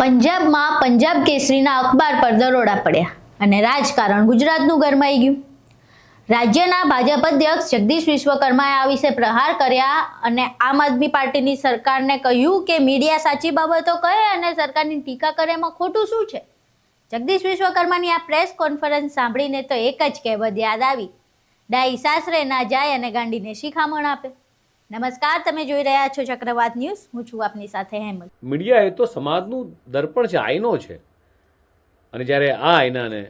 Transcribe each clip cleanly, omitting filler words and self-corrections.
પંજાબમાં પંજાબ કેસરીના અખબાર પર દરોડા પડ્યા અને રાજકારણ ગુજરાતનું ગરમાઈ ગયું। રાજ્યના ભાજપ અધ્યક્ષ જગદીશ વિશ્વકર્માએ આ વિશે પ્રહાર કર્યા અને આમ આદમી પાર્ટીની સરકારને કહ્યું કે મીડિયા સાચી બાબતો કહે અને સરકારની ટીકા કરે એમાં ખોટું શું છે। જગદીશ વિશ્વકર્માની આ પ્રેસ કોન્ફરન્સ સાંભળીને તો એક જ કહેવત યાદ આવી, ડાઈ સાસરે ના જાય અને ગાંડીને શિખામણ આપે। નમસ્કાર, તમે જોઈ રહ્યા છો ચક્રવાત ન્યૂઝ, હું છું આપની સાથે હેમંત। મીડિયા એ તો સમાજનું દર્પણ છે, આઈનો છે, અને જ્યારે આ આઈનાને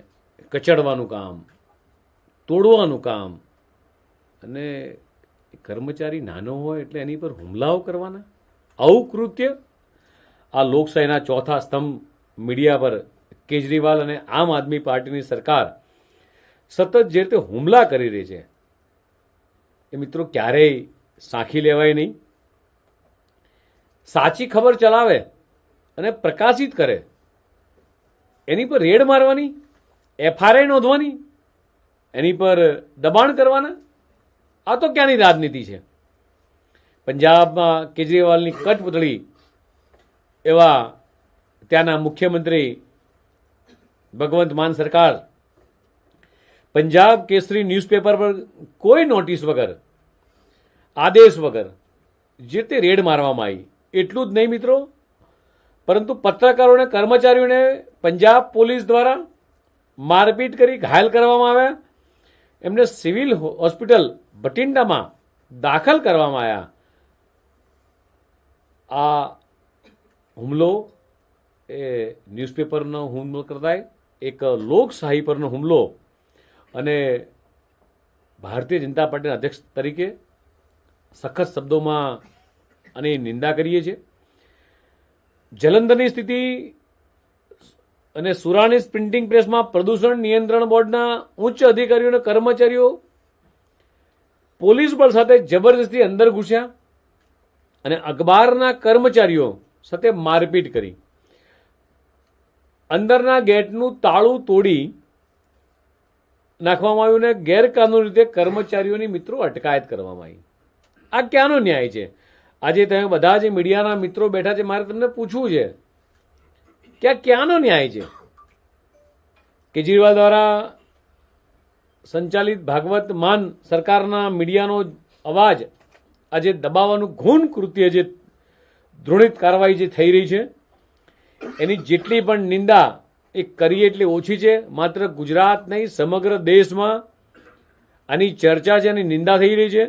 કચડવાનું કામ, તોડવાનું કામ, અને કર્મચારી નાનો હોય એટલે એની પર હુમલાઓ કરવાના, આવું કૃત્ય આ લોકશાહીના ચોથા સ્તંભ મીડિયા પર કેજરીવાલ અને આમ આદમી પાર્ટીની સરકાર સતત જે રીતે હુમલા કરી રહી છે એ મિત્રો ક્યારેય સાંખી લેવાય નહીં। સાચી ખબર ચલાવે અને પ્રકાશિત કરે એની પર રેડ મારવાની, એફઆરઆઈ નોંધવાની, એની પર દબાણ કરવાના, આ તો ક્યાંની રાજનીતિ છે। પંજાબમાં કેજરીવાલની કઠપૂતળી એવા ત્યાંના મુખ્યમંત્રી ભગવંત માન સરકાર પંજાબ કેસરી ન્યૂઝપેપર પર કોઈ નોટિસ વગર, આદેશ વગર જે તે રેડ મારવામાં આવી। એટલું જ નહીં મિત્રો, પરંતુ પત્રકારોને, કર્મચારીઓને પંજાબ પોલીસ દ્વારા મારપીટ કરી ઘાયલ કરવામાં આવ્યા, એમને સિવિલ હોસ્પિટલ બટિંડામાં દાખલ કરવામાં આવ્યા। આ હુમલો એ ન્યૂઝપેપરનો હુમલો કરતા એક લોકશાહી પરનો હુમલો, અને ભારતીય જનતા પાર્ટીના અધ્યક્ષ તરીકે સખત શબ્દોમાં આની નિંદા કરીએ છીએ। જલંધરની સ્થિતિ અને સુરાની પ્રિન્ટિંગ પ્રેસમાં પ્રદૂષણ નિયંત્રણ બોર્ડના ઉચ્ચ અધિકારીઓ અને કર્મચારીઓ પોલીસ બળ સાથે જબરજસ્તી અંદર ઘૂસ્યા અને અખબારના કર્મચારીઓ સાથે મારપીટ કરી, અંદરના ગેટનું તાળું તોડી નાખવામાં આવ્યું અને ગેરકાનૂની રીતે કર્મચારીઓની મિત્રો અટકાયત કરવામાં આવી। આ ક્યાંનો ન્યાય છે? આજે તમે બધા જે મીડિયાના મિત્રો બેઠા છે, મારે તમને પૂછવું છે કે આ ક્યાંનો ન્યાય છે? કેજરીવાલ દ્વારા સંચાલિત ભાગવત માન સરકારના મીડિયાનો અવાજ આજે દબાવવાનું ઘૂન કૃત્ય, જે ધૃણિત કાર્યવાહી જે થઈ રહી છે, એની જેટલી પણ નિંદા એ કરીએ એટલી ઓછી છે। માત્ર ગુજરાત નહીં, સમગ્ર દેશમાં આની ચર્ચા છે, આની નિંદા થઈ રહી છે।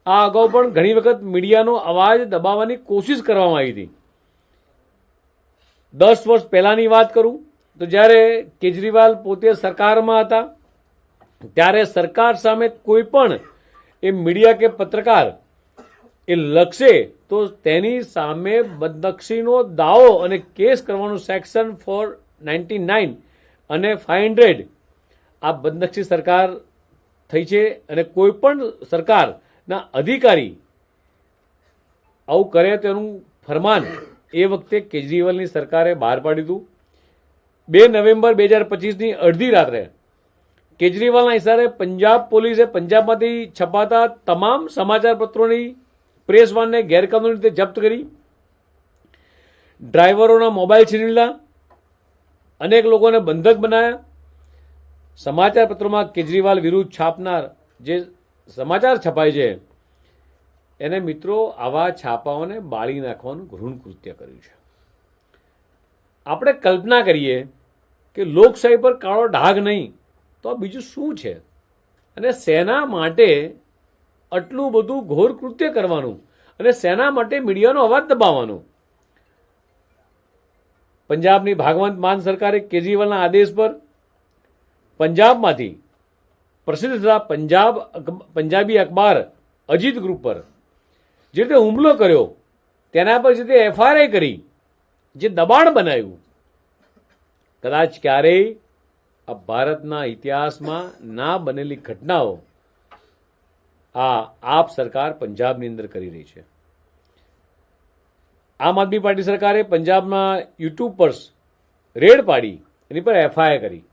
આ અગાઉ પણ ઘણી વખત મીડિયાનો અવાજ દબાવવાની કોશિશ કરવામાં આવી હતી। 10 વર્ષ પહેલાની વાત કરું તો જ્યારે કેજરીવાલ પોતે સરકારમાં હતા ત્યારે સરકાર સામે કોઈ પણ એ મીડિયા કે પત્રકાર એ લખશે તો તેની સામે બદનક્ષીનો દાવો અને કેસ કરવાનું સેક્શન 499 અને 500 આ બદનક્ષી સરકાર થઈ છે, અને કોઈ પણ સરકારના અધિકારી આવું કરે તેનું ફરમાન એ વખતે કેજરીવાલની સરકારે બહાર પાડ્યું હતું। 2 નવેમ્બર 2025ની અડધી રાત્રે કેજરીવાલના ઇશારે પંજાબ પોલીસે પંજાબમાંથી છપાતા તમામ સમાચાર પત્રોની પ્રેસ વાનને ગેરકાનૂની રીતે જપ્ત કરી, ડ્રાઈવરોના મોબાઈલ છીનવી લીધા, અનેક લોકોને બંધક બનાવ્યા। સમાચાર પત્રોમાં કેજરીવાલ વિરુદ્ધ છાપનાર જે સમાચાર છપાય છે એને મિત્રો આવા છાપાઓને બાળી નાખવાનું ઘૃણ કૃત્ય કર્યું છે। આપણે કલ્પના કરીએ કે લોકશાહી પર કાળો ડાઘ નહીં તો આ બીજું શું છે, અને સેના માટે આટલું બધું ઘોર કૃત્ય કરવાનું, અને સેના માટે મીડિયાનો અવાજ દબાવવાનો। પંજાબની ભાગવંત માન સરકારે કેજરીવાલના આદેશ પર પંજાબમાંથી પ્રસિદ્ધ થતા પંજાબી અખબાર અજીત ગ્રુપ પર જે રીતે હુમલો કર્યો, તેના પર જે રીતે એફઆરઆઈ કરી, જે દબાણ બનાવ્યું, કદાચ ક્યારેય આ ભારતના ઇતિહાસમાં ના બનેલી ઘટનાઓ આ આપ સરકાર પંજાબની અંદર કરી રહી છે। આમ આદમી પાર્ટી સરકારે પંજાબમાં યુટ્યુબ પર રેડ પાડી એની પર એફઆઈઆર કરી।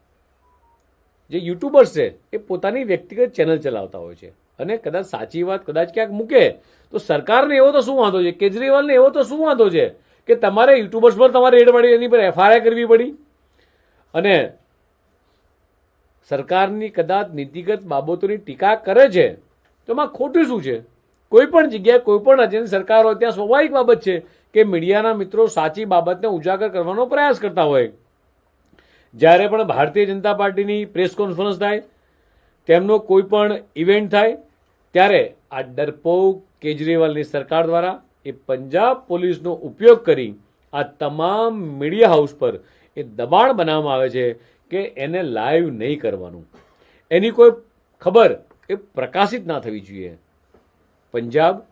જે યુટ્યુબર્સ છે એ પોતાની વ્યક્તિગત ચેનલ ચલાવતા હોય છે, અને કદાચ સાચી વાત કદાચ ક્યાંક મૂકે તો સરકારને એવો તો શું વાંધો છે, કેજરીવાલને એવો તો શું વાંધો છે કે તમારે યુટ્યુબર્સ પર તમારે રેડ પડી, એની પર FIR કરવી પડી. અને સરકારની કદાચ નીતિગત બાબતોની ટીકા કરે છે તો એમાં ખોટું શું છે? કોઈ પણ જગ્યાએ કોઈ પણ રાજ્યની સરકાર હોય ત્યાં સ્વાભાવિક બાબત છે કે મીડિયાના મિત્રો સાચી બાબતને ઉજાગર કરવાનો પ્રયાસ કરતા હોય. જ્યારે પણ ભારતીય જનતા પાર્ટીની પ્રેસ કોન્ફરન્સ થાય, તેમનો કોઈ પણ ઇવેન્ટ થાય, ત્યારે આ ડરપોક કેજરીવાલની સરકાર દ્વારા એ પંજાબ પોલીસનો ઉપયોગ કરી આ તમામ મીડિયા હાઉસ પર એ દબાણ બનાવવામાં આવે છે કે એને લાઈવ નહીં કરવાનું, એની કોઈ ખબર એ પ્રકાશિત ના થવી જોઈએ. પંજાબ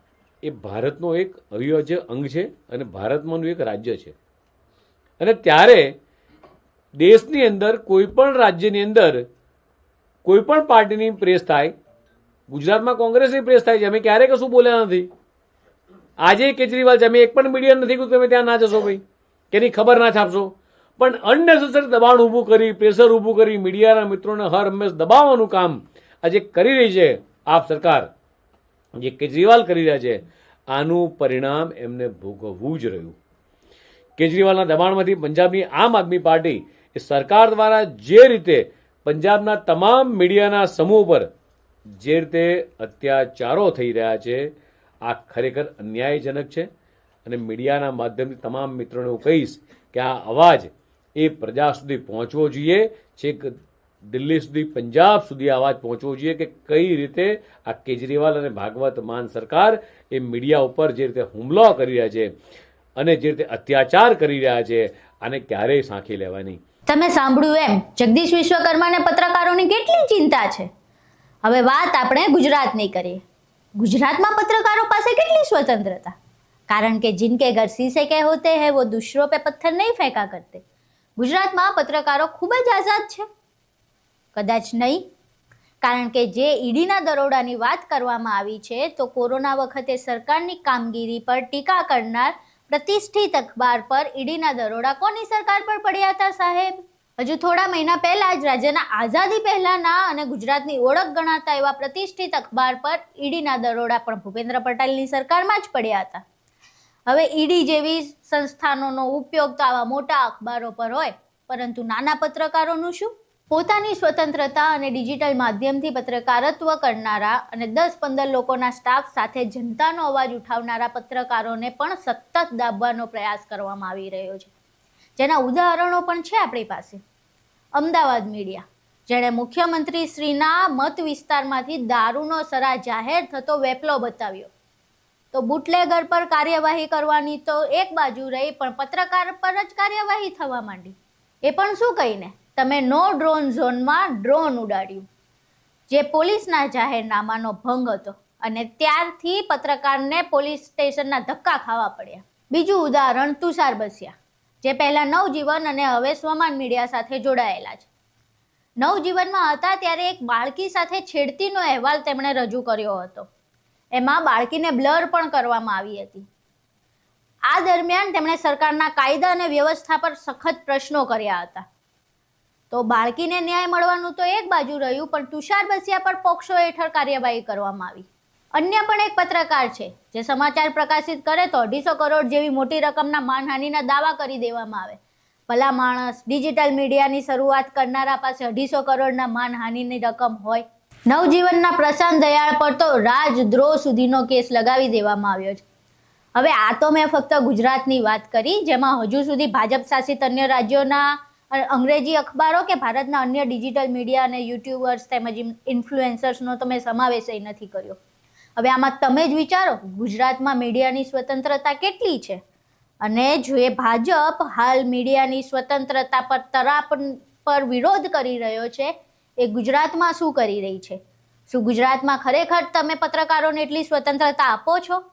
એ ભારતનો એક અવિભાજ્ય અંગ છે અને ભારતમાંનું એક રાજ્ય છે. અને ત્યારે દેશની અંદર કોઈ પણ રાજ્યની અંદર કોઈ પણ પાર્ટીની પ્રેસ થાય, ગુજરાતમાં કોંગ્રેસની પ્રેસ થાય છે, અમે ક્યારેય કશું બોલ્યા નથી. આજે કેજરીવાલ છે, અમે એક પણ મીડિયા નથી કે તમે ત્યાં ના જશો ભાઈ, કે એની ખબર ના છાપશો. પણ અનનેસેસરી દબાણ ઊભું કરી, પ્રેશર ઊભું કરી મીડિયાના મિત્રોને હર હંમેશ દબાવવાનું કામ આજે કરી રહી છે આપ સરકાર, જે કેજરીવાલ કરી રહ્યા છે, આનું પરિણામ એમને ભોગવવું જ રહ્યું. કેજરીવાલના દબાણમાંથી પંજાબની આમ આદમી પાર્ટી એ સરકાર દ્વારા જે રીતે પંજાબના તમામ મીડિયાના સમૂહ પર જે રીતે અત્યાચારો થઈ રહ્યા છે, આ ખરેખર અન્યાયજનક છે. અને મીડિયાના માધ્યમથી તમામ મિત્રોને હું કહીશ કે આ અવાજ એ પ્રજા સુધી પહોંચવો જોઈએ, છેક દિલ્હી સુધી, પંજાબ સુધી અવાજ પહોંચવો જોઈએ કે કઈ રીતે આ કેજરીવાલ અને ભાગવત માન સરકાર એ મીડિયા ઉપર જે રીતે હુમલો કરી રહ્યા છે અને જે રીતે અત્યાચાર કરી રહ્યા છે, આને ક્યારેય સાંખી લેવાની. તમે સાંભળ્યું એમ જગદીશ વિશ્વકર્માને પત્રકારોની કેટલી ચિંતા છે. હવે વાત આપણે ગુજરાતની કરીએ. ગુજરાતમાં પત્રકારો પાસે કેટલી સ્વતંત્રતા, કારણ કે जिनके घर शीशे के होते हैं वो दूसरों पे पत्थर नहीं फेंका करते. ગુજરાતમાં પત્રકારો ખૂબ જ આઝાદ છે? કદાચ નહીં, કારણ કે જે ઈડીના દરોડાની વાત કરવામાં આવી છે તો કોરોના વખતે સરકારની કામગીરી પર ટીકા કરનાર પ્રતિષ્ઠિત અખબાર પર ઈડીના દરોડા કોની સરકાર પર પડ્યા હતા સાહેબ? હજુ થોડા મહિના પહેલા જ રાજ્યના આઝાદી પહેલાના અને ગુજરાતની ઓળખ ગણાતા એવા પ્રતિષ્ઠિત અખબાર પર ઈડીના દરોડા પણ ભૂપેન્દ્ર પટેલની સરકારમાં જ પડ્યા હતા. હવે ઈડી જેવી સંસ્થાનોનો ઉપયોગ તો આવા મોટા અખબારો પર હોય, પરંતુ નાના પત્રકારોનું શું? પોતાની સ્વતંત્રતા અને ડિજિટલ માધ્યમથી પત્રકારત્વ કરનારા અને 10-15 લોકોના સ્ટાફ સાથે જનતાનો અવાજ ઉઠાવનારા પત્રકારોને પણ સતત દાબવાનો પ્રયાસ કરવામાં આવી રહ્યો છે, જેના ઉદાહરણો પણ છે આપણી પાસે. અમદાવાદ મીડિયા, જેણે મુખ્યમંત્રી શ્રીના મત વિસ્તારમાંથી દારૂનો સરા જાહેર થતો વેપલો બતાવ્યો, તો બુટલેગર પર કાર્યવાહી કરવાની તો એક બાજુ રહી, પણ પત્રકાર પર જ કાર્યવાહી થવા માંડી. એ પણ શું કહીને, તમે નો ડ્રોન ઝોનમાં ડ્રોન ઉડાડ્યું, જે પોલીસના જાહેરનામાનો ભંગ હતો, અને ત્યારથી પત્રકારને પોલીસ સ્ટેશનના ધક્કા ખાવા પડ્યા. બીજું ઉદાહરણ તુષાર બસિયા, જે પહેલા નવજીવન અને હવે સ્વમાન મીડિયા સાથે જોડાયેલા છે. નવજીવનમાં હતા ત્યારે એક બાળકી સાથે છેડતીનો અહેવાલ તેમણે રજૂ કર્યો હતો. એમાં બાળકીને બ્લર પણ કરવામાં આવી હતી. આ દરમિયાન તેમણે સરકારના કાયદા અને વ્યવસ્થા પર સખત પ્રશ્નો કર્યા હતા. તો બાળકીને ન્યાય મળવાનું તો એક બાજુ રહ્યું, પણ તુષાર બસિયા પર પોક્સો હેઠળ કાર્યવાહી કરવામાં આવી. અન્ય પણ એક પત્રકાર છે જે સમાચાર પ્રકાશિત કરે તો 250 કરોડ જેવી મોટી રકમના માનહાનિના દાવા કરી દેવામાં આવે. ભલા માણસ, ડિજિટલ મીડિયાની શરૂઆત કરનારા પાસે 250 કરોડના માનહાનિની રકમ હોય? નવજીવનના પ્રશાંત દયાળ પર તો રાજદ્રોહ સુધીનો કેસ લગાવી દેવામાં આવ્યો છે. હવે આ તો મેં ફક્ત ગુજરાતની વાત કરી, જેમાં હજુ સુધી ભાજપ શાસિત અન્ય રાજ્યોના અંગ્રેજી અખબારો કે ભારતના અન્ય ડિજિટલ મીડિયા અને યુટ્યુબર્સ તેમજ ઇન્ફ્લુએન્સર્સનો તો મેં સમાવેશ નથી કર્યો. હવે આમાં તમે જ વિચારો, ગુજરાતમાં મીડિયાની સ્વતંત્રતા કેટલી છે, અને જો એ ભાજપ હાલ મીડિયાની સ્વતંત્રતા પર તરાપ પર વિરોધ કરી રહ્યો છે, એ ગુજરાતમાં શું કરી રહી છે? શું ગુજરાતમાં ખરેખર તમે પત્રકારોને એટલી સ્વતંત્રતા આપો છો?